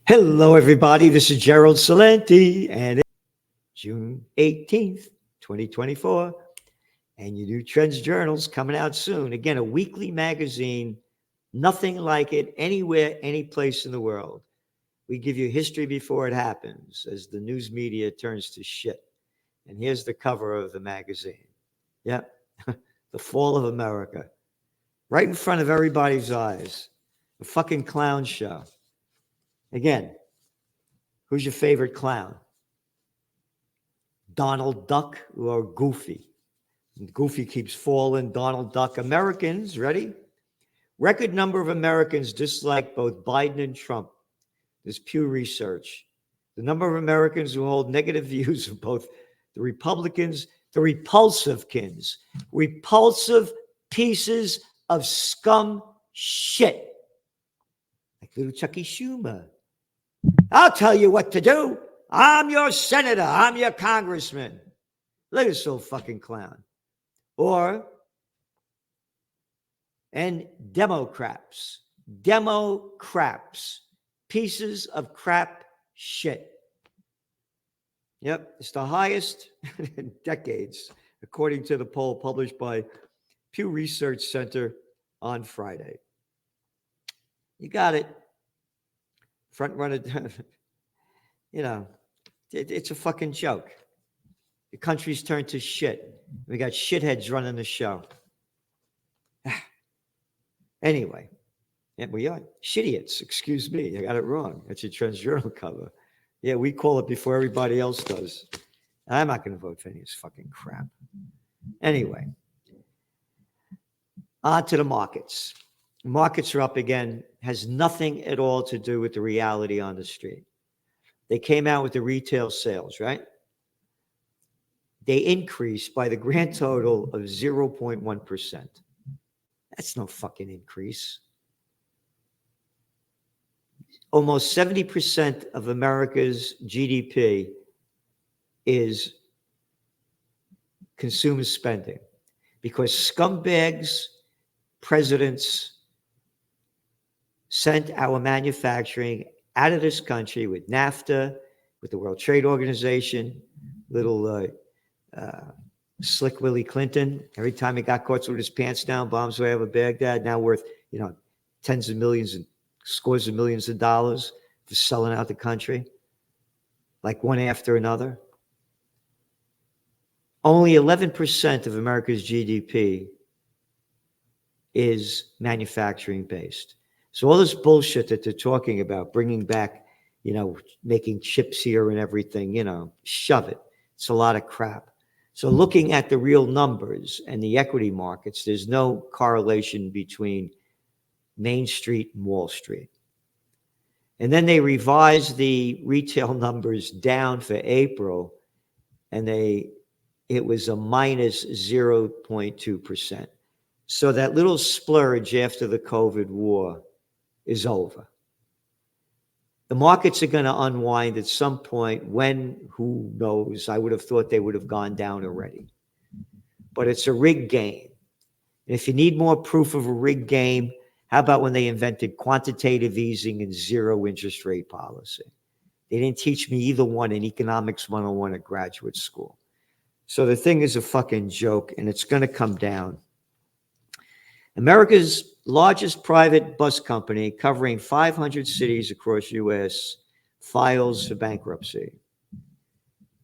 Hello, everybody. This is Gerald Salenti, and it's June 18th, 2024. And your new Trends Journal's coming out soon. Again, a weekly magazine, nothing like it anywhere, any place in the world. We give you history before it happens as the news media turns to shit. And here's the cover of the magazine. Yep, the fall of America. Right in front of everybody's eyes. A fucking clown show. Again, who's your favorite clown? Donald Duck or Goofy? Goofy keeps falling. Donald Duck. Americans, ready? Record number of Americans dislike both Biden and Trump. This Pew Research. The number of Americans who hold negative views of both the Republicans, the repulsive pieces of scum shit. Like little Chucky Schumer. I'll tell you what to do. I'm your senator. I'm your congressman. Look at this old fucking clown. And Democrats, pieces of crap shit. Yep, it's the highest in decades, according to the poll published by Pew Research Center on Friday. You got it. Front runner, it's a fucking joke. The country's turned to shit. We got shitheads running the show. Anyway, yeah, we are shitiots. Excuse me, I got it wrong. That's your Trends Journal cover. Yeah, we call it before everybody else does. I'm not going to vote for any of this fucking crap. Anyway, on to the markets. Markets are up again. Has nothing at all to do with the reality on the street. They came out with the retail sales, right? They increased by the grand total of 0.1%. That's no fucking increase. Almost 70% of America's GDP is consumer spending because scumbags, presidents sent our manufacturing out of this country with NAFTA, with the World Trade Organization, little slick Willie Clinton. Every time he got caught with his pants down, bombs way over Baghdad, now worth, tens of millions and scores of millions of dollars for selling out the country, like one after another. Only 11% of America's GDP is manufacturing based. So all this bullshit that they're talking about, bringing back, making chips here and everything, shove it. It's a lot of crap. So looking at the real numbers and the equity markets, there's no correlation between Main Street and Wall Street. And then they revised the retail numbers down for April, and it was a minus 0.2%. So that little splurge after the COVID war is over. The markets are going to unwind at some point. When, who knows? I would have thought they would have gone down already. But it's a rigged game. And if you need more proof of a rigged game, how about when they invented quantitative easing and zero interest rate policy? They didn't teach me either one in Economics 101 at graduate school. So the thing is a fucking joke, and it's going to come down. America's largest private bus company, covering 500 cities across the U.S., files for bankruptcy.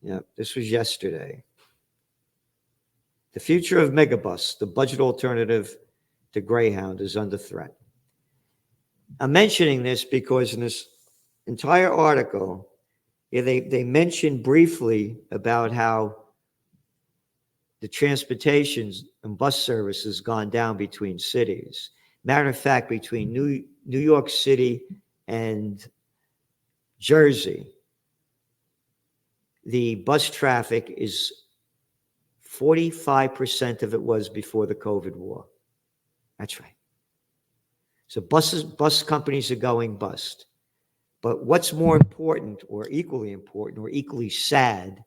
Yeah, this was yesterday. The future of Megabus, the budget alternative to Greyhound, is under threat. I'm mentioning this because in this entire article, they mentioned briefly about how the transportation and bus service has gone down between cities. Matter of fact, between New York City and Jersey, the bus traffic is 45% of it was before the COVID war. That's right. So bus companies are going bust. But what's more important or equally sad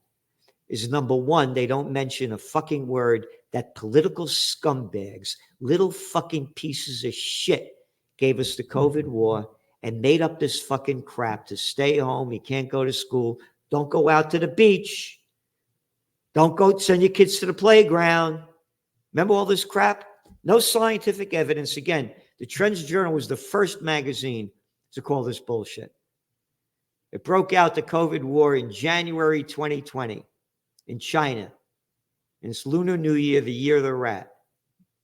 is, number one, they don't mention a fucking word that political scumbags, little fucking pieces of shit, gave us the COVID war and made up this fucking crap to stay home. You can't go to school. Don't go out to the beach. Don't go send your kids to the playground. Remember all this crap? No scientific evidence. Again, the Trends Journal was the first magazine to call this bullshit. It broke out the COVID war in January 2020 in China. And it's Lunar New Year, the year of the rat.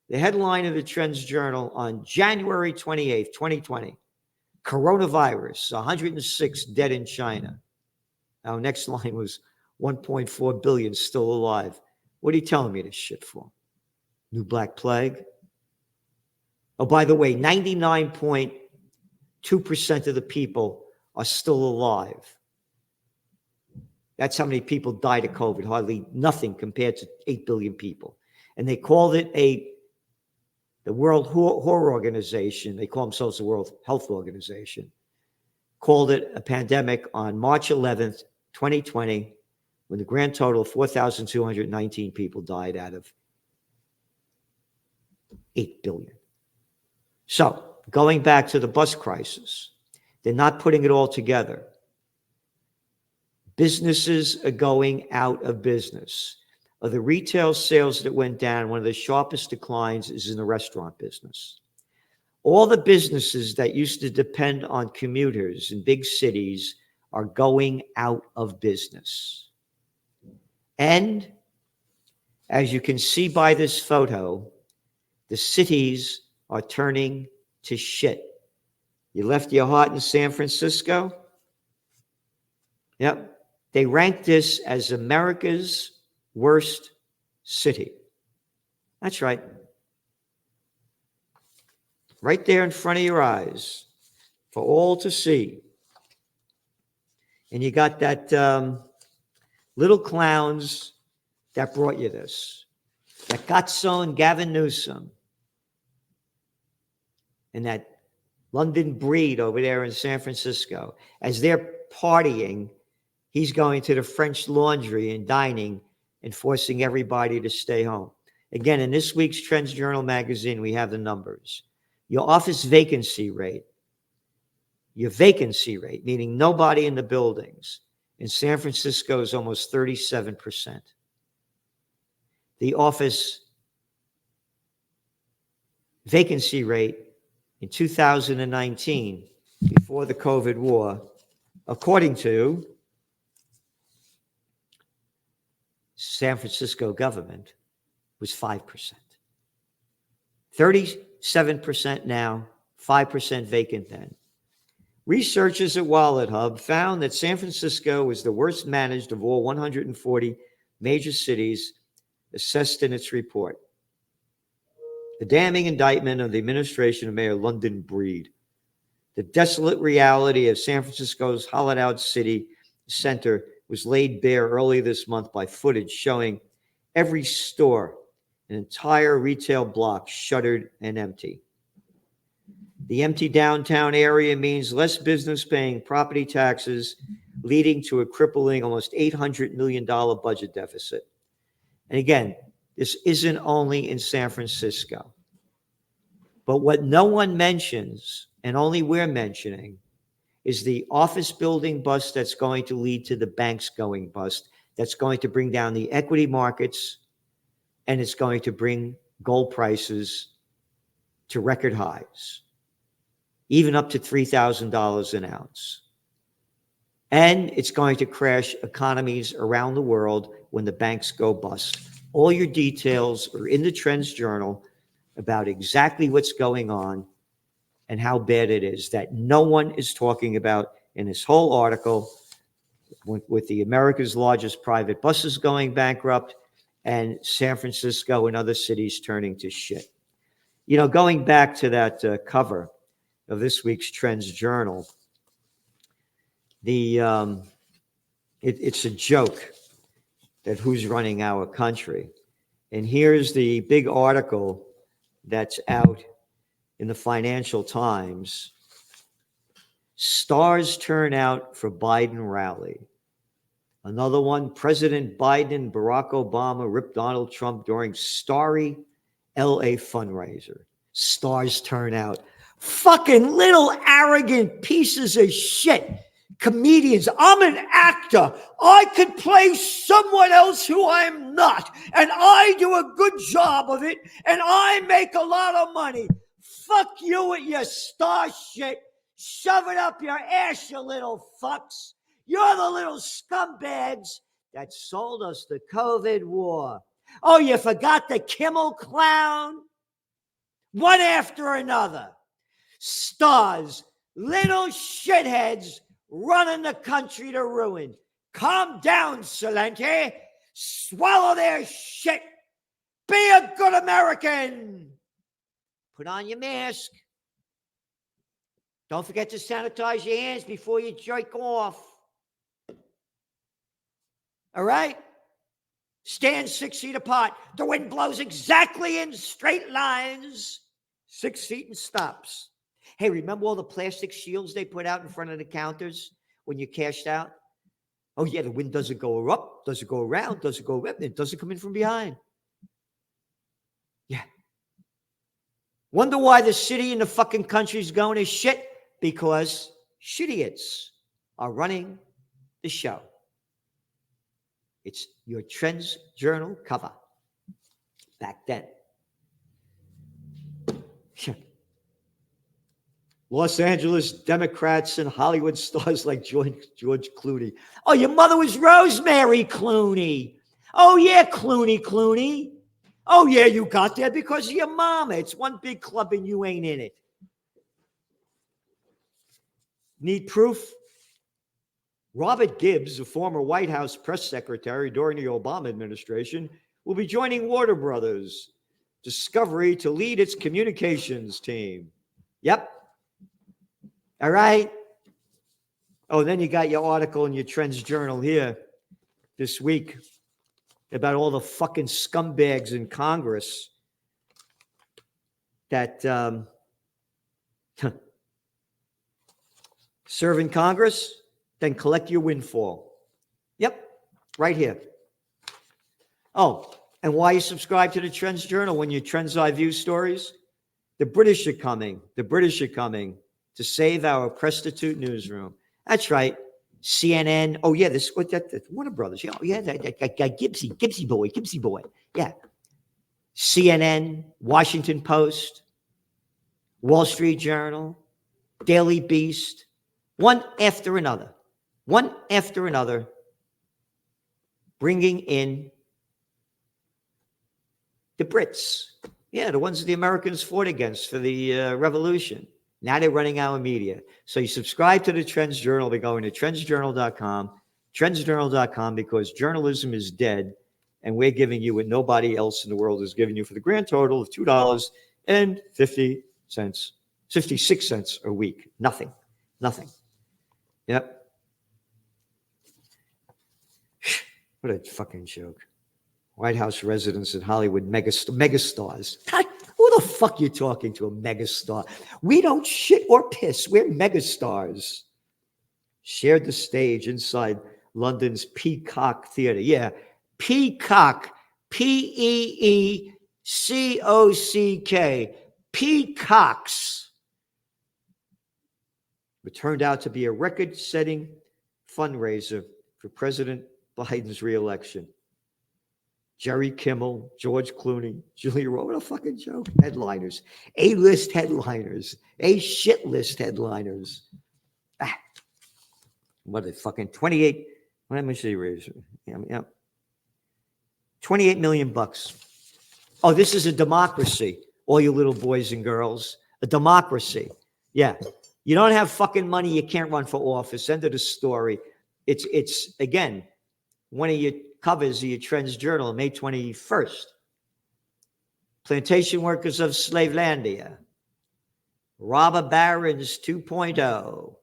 The headline of the Trends Journal on January 28th, 2020, coronavirus, 106 dead in China. Our next line was 1.4 billion still alive. What are you telling me this shit for? New Black Plague? Oh, by the way, 99.2% of the people are still alive. That's how many people died of COVID, hardly nothing compared to 8 billion people. And they called it the World Health Organization, they call themselves the World Health Organization, called it a pandemic on March 11th, 2020, when the grand total of 4,219 people died out of 8 billion. So, going back to the bus crisis, they're not putting it all together. Businesses are going out of business. Of the retail sales that went down, one of the sharpest declines is in the restaurant business. All the businesses that used to depend on commuters in big cities are going out of business. And as you can see by this photo, the cities are turning to shit. You left your heart in San Francisco? Yep. They ranked this as America's worst city. That's right. Right there in front of your eyes for all to see. And you got that little clowns that brought you this. That Gatso and Gavin Newsom. And that London Breed over there in San Francisco. As they're partying, he's going to the French Laundry and dining and forcing everybody to stay home. Again, in this week's Trends Journal magazine, we have the numbers. Your office vacancy rate, meaning nobody in the buildings, in San Francisco is almost 37%. The office vacancy rate in 2019, before the COVID war, according to San Francisco government, was 5%. 37% now, 5% vacant then. Researchers at WalletHub found that San Francisco was the worst managed of all 140 major cities assessed in its report. The damning indictment of the administration of Mayor London Breed. The desolate reality of San Francisco's hollowed-out city center was laid bare early this month by footage showing every store, an entire retail block, shuttered and empty. The empty downtown area means less business paying property taxes, leading to a crippling almost $800 million budget deficit. And again, this isn't only in San Francisco. But what no one mentions, and only we're mentioning, is the office building bust that's going to lead to the banks going bust, that's going to bring down the equity markets, and it's going to bring gold prices to record highs, even up to $3,000 an ounce. And it's going to crash economies around the world when the banks go bust. All your details are in the Trends Journal about exactly what's going on and how bad it is, that no one is talking about in this whole article, with the America's largest private buses going bankrupt and San Francisco and other cities turning to shit. You know, going back to that cover of this week's Trends Journal, it's a joke that who's running our country. And here's the big article that's out in the Financial Times. Stars turn out for Biden rally. Another one, President Biden and Barack Obama ripped Donald Trump during starry LA fundraiser. Stars turn out. Fucking little arrogant pieces of shit. Comedians. I'm an actor. I could play someone else who I'm not. And I do a good job of it. And I make a lot of money. Fuck you with your star shit. Shove it up your ass, you little fucks. You're the little scumbags that sold us the COVID war. Oh, you forgot the Kimmel clown? One after another. Stars, little shitheads running the country to ruin. Calm down, Celente. Swallow their shit. Be a good American. Put on your mask. Don't forget to sanitize your hands before you jerk off. All right? Stand 6 feet apart. The wind blows exactly in straight lines. 6 feet and stops. Hey, remember all the plastic shields they put out in front of the counters when you cashed out? Oh, yeah, the wind doesn't go up, doesn't go around, doesn't go up, it doesn't come in from behind. Yeah. Wonder why the city and the fucking country's going to shit? Because shitiots are running the show. It's your Trends Journal cover. Back then. Los Angeles Democrats and Hollywood stars like George Clooney. Oh, your mother was Rosemary Clooney. Oh, yeah, Clooney. Oh, yeah, you got there because of your mama. It's one big club and you ain't in it. Need proof? Robert Gibbs, a former White House press secretary during the Obama administration, will be joining Warner Brothers Discovery to lead its communications team. Yep. All right. Oh, then you got your article in your Trends Journal here this week about all the fucking scumbags in Congress that serve in Congress, then collect your windfall. Yep, right here. Oh, and why you subscribe to the Trends Journal when your Trends I View stories? The British are coming. The British are coming to save our prostitute newsroom. That's right. CNN. Oh, yeah, this what that Warner Brothers. Oh, yeah, that guy Gibbsy boy. Yeah. CNN, Washington Post, Wall Street Journal, Daily Beast, one after another, bringing in the Brits. Yeah, the ones that the Americans fought against for the revolution. Now they're running our media. So you subscribe to the Trends Journal by going to trendsjournal.com, trendsjournal.com, because journalism is dead, and we're giving you what nobody else in the world is giving you for the grand total of $2.50, 56 cents a week. Nothing. Yep. What a fucking joke. White House residents and Hollywood megastars. Who the fuck you talking to, a megastar? We don't shit or piss. We're megastars. Shared the stage inside London's Peacock Theatre. Yeah, Peacock. Peecock. Peacocks. It turned out to be a record-setting fundraiser for President Biden's reelection. Jerry Kimmel, George Clooney, Julia Roberts. What a fucking joke. Headliners. A-list headliners. A-shit-list headliners. What a fucking 28. How much did he raise? Yeah. 28 million bucks. Oh, this is a democracy. All you little boys and girls. A democracy. Yeah. You don't have fucking money, you can't run for office. End of the story. It's again, one of your covers of your Trends Journal, May 21st. Plantation workers of Slavelandia. Robber barons 2.0.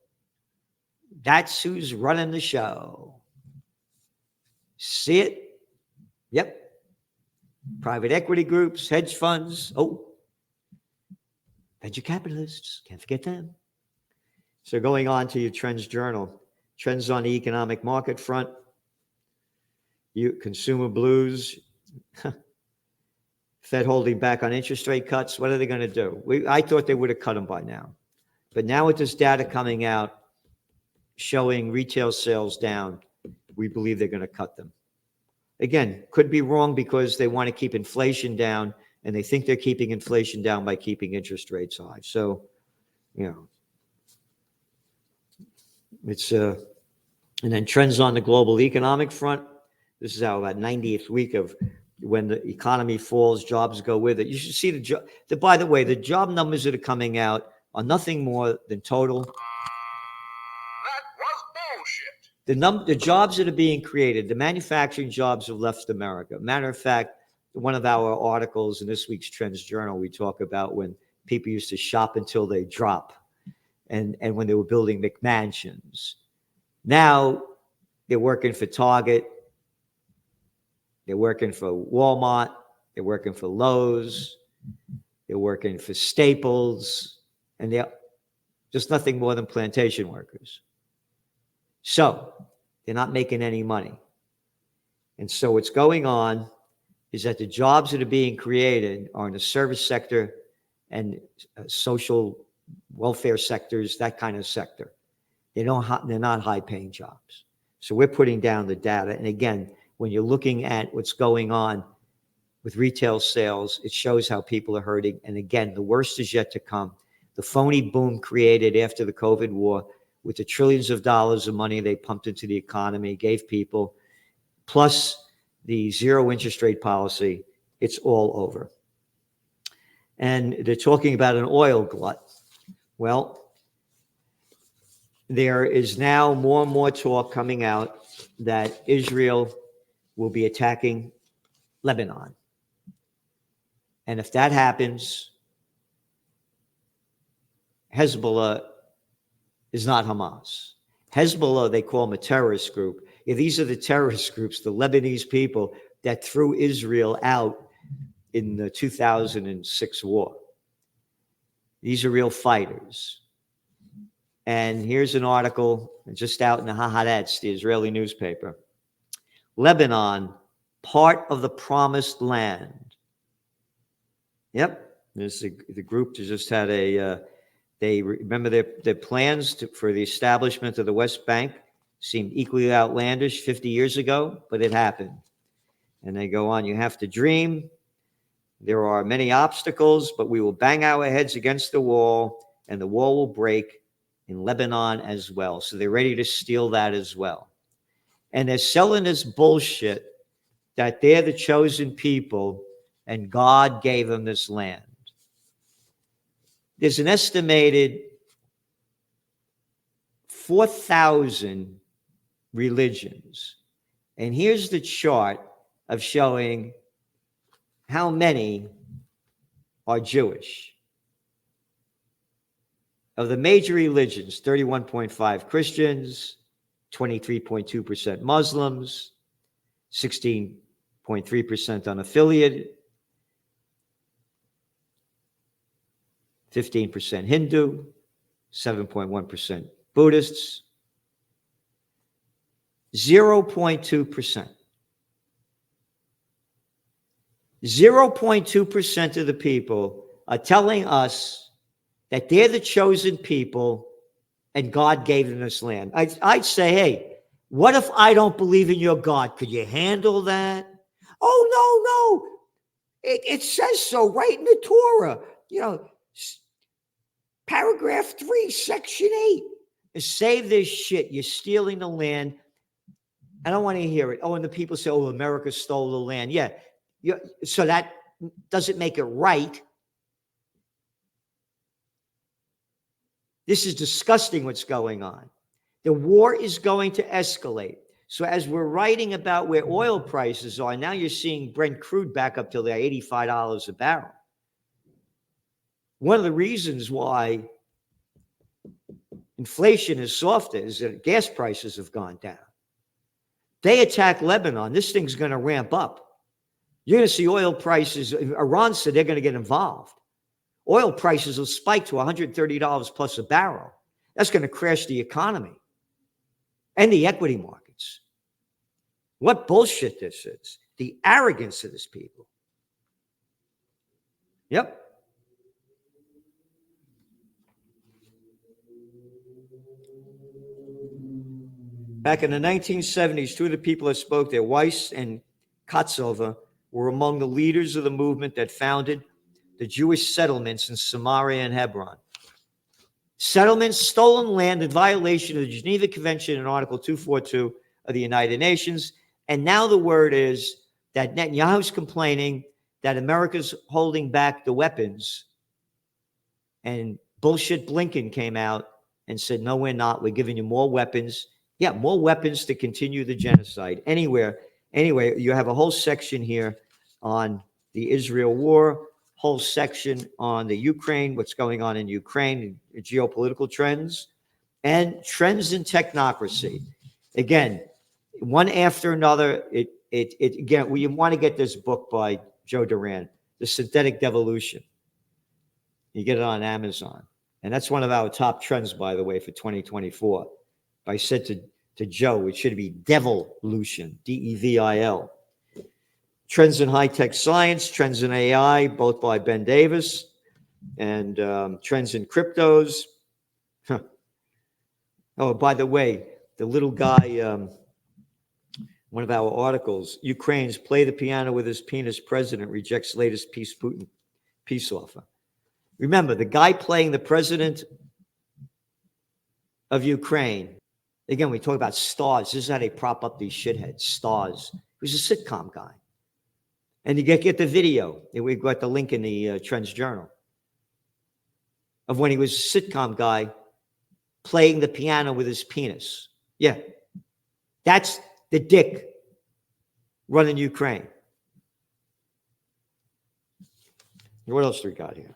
That's who's running the show. See it? Yep. Private equity groups, hedge funds. Oh, venture capitalists. Can't forget them. So going on to your Trends Journal. Trends on the economic market front. Consumer blues. Fed holding back on interest rate cuts. What are they going to do? I thought they would have cut them by now. But now with this data coming out showing retail sales down, we believe they're going to cut them. Again, could be wrong because they want to keep inflation down, and they think they're keeping inflation down by keeping interest rates high. So, it's and then trends on the global economic front. This is our about 90th week of when the economy falls, jobs go with it. You should see by the way, the job numbers that are coming out are nothing more than total. That was bullshit. The jobs that are being created, the manufacturing jobs have left America. Matter of fact, one of our articles in this week's Trends Journal, we talk about when people used to shop until they drop, and when they were building McMansions. Now they're working for Target. They're working for Walmart. They're working for Lowe's. They're working for Staples. And they're just nothing more than plantation workers. So they're not making any money. And so what's going on is that the jobs that are being created are in the service sector and social welfare sectors, that kind of sector. They're not high-paying jobs. So we're putting down the data. And again, when you're looking at what's going on with retail sales, it shows how people are hurting. And again, the worst is yet to come. The phony boom created after the COVID war with the trillions of dollars of money they pumped into the economy, gave people, plus the zero interest rate policy, it's all over. And they're talking about an oil glut. Well, there is now more and more talk coming out that Israel will be attacking Lebanon. And if that happens, Hezbollah is not Hamas. Hezbollah, they call them a terrorist group. Yeah, these are the terrorist groups, the Lebanese people that threw Israel out in the 2006 war. These are real fighters. And here's an article just out in the Haaretz, the Israeli newspaper. Lebanon, part of the promised land. Yep, there's the group that just had they remember their plans for the establishment of the West Bank seemed equally outlandish 50 years ago, but it happened. And they go on, you have to dream. There are many obstacles, but we will bang our heads against the wall, and the wall will break in Lebanon as well. So they're ready to steal that as well. And they're selling this bullshit that they're the chosen people and God gave them this land. There's an estimated 4,000 religions. And here's the chart of showing how many are Jewish. Of the major religions, 31.5 Christians, 23.2% Muslims, 16.3% unaffiliated, 15% Hindu, 7.1% Buddhists, 0.2%. 0.2% of the people are telling us that they're the chosen people and God gave them this land. I'd say, hey, what if I don't believe in your God? Could you handle that? Oh, no. It says so right in the Torah. Paragraph 3, section 8. Save this shit. You're stealing the land. I don't want to hear it. Oh, and the people say, oh, America stole the land. Yeah. So that doesn't make it right. This is disgusting what's going on. The war is going to escalate. So as we're writing about where oil prices are, now you're seeing Brent crude back up to like $85 a barrel. One of the reasons why inflation is softer is that gas prices have gone down. They attack Lebanon, this thing's going to ramp up. You're going to see oil prices. Iran said they're going to get involved. Oil prices will spike to $130 plus a barrel. That's going to crash the economy and the equity markets. What bullshit this is. The arrogance of these people. Yep. Back in the 1970s, two of the people that spoke there, Weiss and Kotzova, were among the leaders of the movement that founded the Jewish settlements in Samaria and Hebron. Settlements, stolen land in violation of the Geneva Convention and Article 242 of the United Nations. And now the word is that Netanyahu's complaining that America's holding back the weapons. And bullshit Blinken came out and said, no, we're not. We're giving you more weapons. Yeah, more weapons to continue the genocide. Anyway, you have a whole section here on the Israel war, whole section on the Ukraine, what's going on in Ukraine, geopolitical trends, and trends in technocracy. Again, one after another. Again, we want to get this book by Joe Duran, The Synthetic Devolution. You get it on Amazon. And that's one of our top trends, by the way, for 2024. I said to Joe, it should be Devolution, D-E-V-I-L. Trends in high-tech science, trends in AI, both by Ben Davis, and trends in cryptos. Huh. Oh, by the way, the little guy, one of our articles, Ukraine's play the piano with his penis president rejects latest Putin peace offer. Remember, the guy playing the president of Ukraine, again, we talk about stars. This is how they prop up these shitheads, stars. He was a sitcom guy. And you get the video. We've got the link in the Trends Journal of when he was a sitcom guy playing the piano with his penis. Yeah. That's the dick running Ukraine. What else do we got here?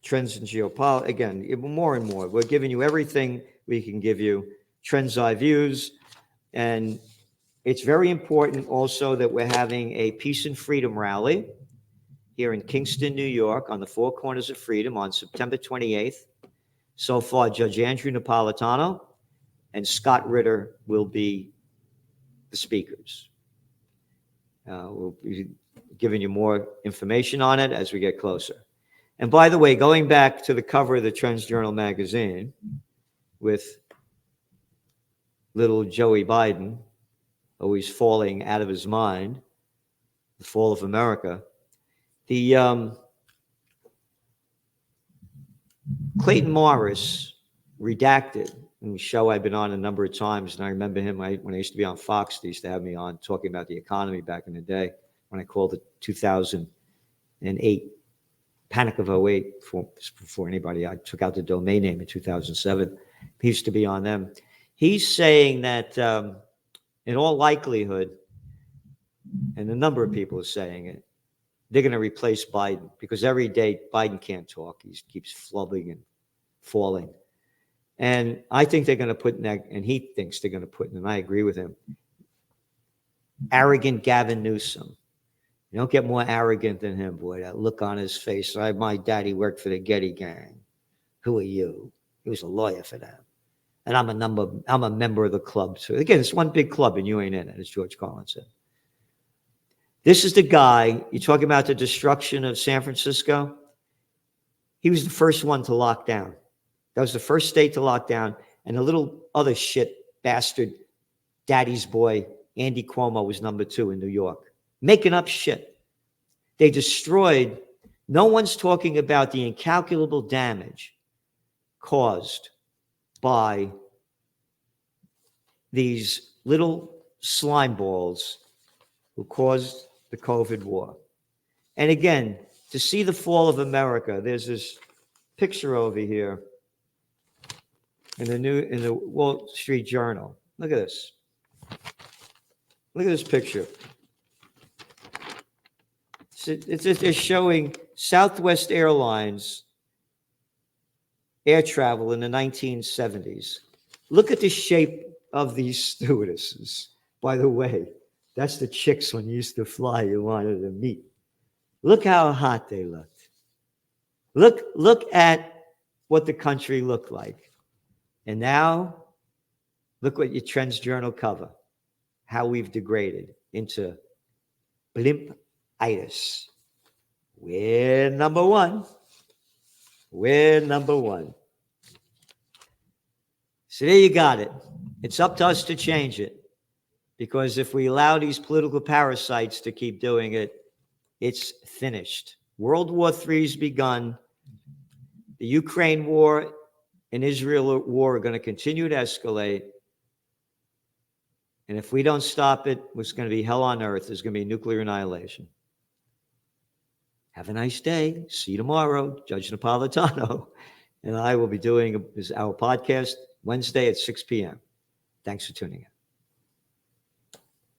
Trends in geopolitics. Again, more and more. We're giving you everything we can give you. Trends Eye Views. And it's very important also that we're having a Peace and Freedom rally here in Kingston, New York, on the Four Corners of Freedom on September 28th. So far, Judge Andrew Napolitano and Scott Ritter will be the speakers. We'll be giving you more information on it as we get closer. And by the way, going back to the cover of the Trends Journal magazine with little Joey Biden, always falling out of his mind, the fall of America, the Clayton Morris, redacted, a show I've been on a number of times, and I remember him when I used to be on Fox. They used to have me on talking about the economy back in the day when I called it 2008. Panic of 08, before anybody. I took out the domain name in 2007. He used to be on them. He's saying that in all likelihood, and a number of people are saying it, they're going to replace Biden because every day Biden can't talk. He keeps flubbing and falling. And I think they're going to put, and he thinks they're going to put, and I agree with him, arrogant Gavin Newsom. You don't get more arrogant than him, boy. That look on his face. My daddy worked for the Getty gang. Who are you? He was a lawyer for them. And I'm a member of the club too. Again, it's one big club and you ain't in it, as George Collins said. This is the guy, you're talking about the destruction of San Francisco. He was the first one to lock down. That was the first state to lock down. And the little other shit bastard, daddy's boy, Andy Cuomo, was number 2 in New York. Making up shit. They destroyed, no one's talking about the incalculable damage caused by these little slime balls who caused the COVID war. And again, to see the fall of America, there's this picture over here in the Wall Street Journal. Look at this. Look at this picture. It's showing Southwest Airlines air travel in the 1970s. Look at the shape of these stewardesses. By the way, that's the chicks when you used to fly you wanted to meet. Look how hot they looked. Look at what the country looked like. And now, look what your Trends Journal cover, how we've degraded into blimp-itis. We're number one. We're number one. So there you got it. It's up to us to change it. Because if we allow these political parasites to keep doing it, it's finished. World War III has begun. The Ukraine war and Israel war are going to continue to escalate. And if we don't stop it, it's going to be hell on earth. There's going to be nuclear annihilation. Have a nice day. See you tomorrow. Judge Napolitano and I will be doing our podcast Wednesday at 6 p.m. Thanks for tuning in.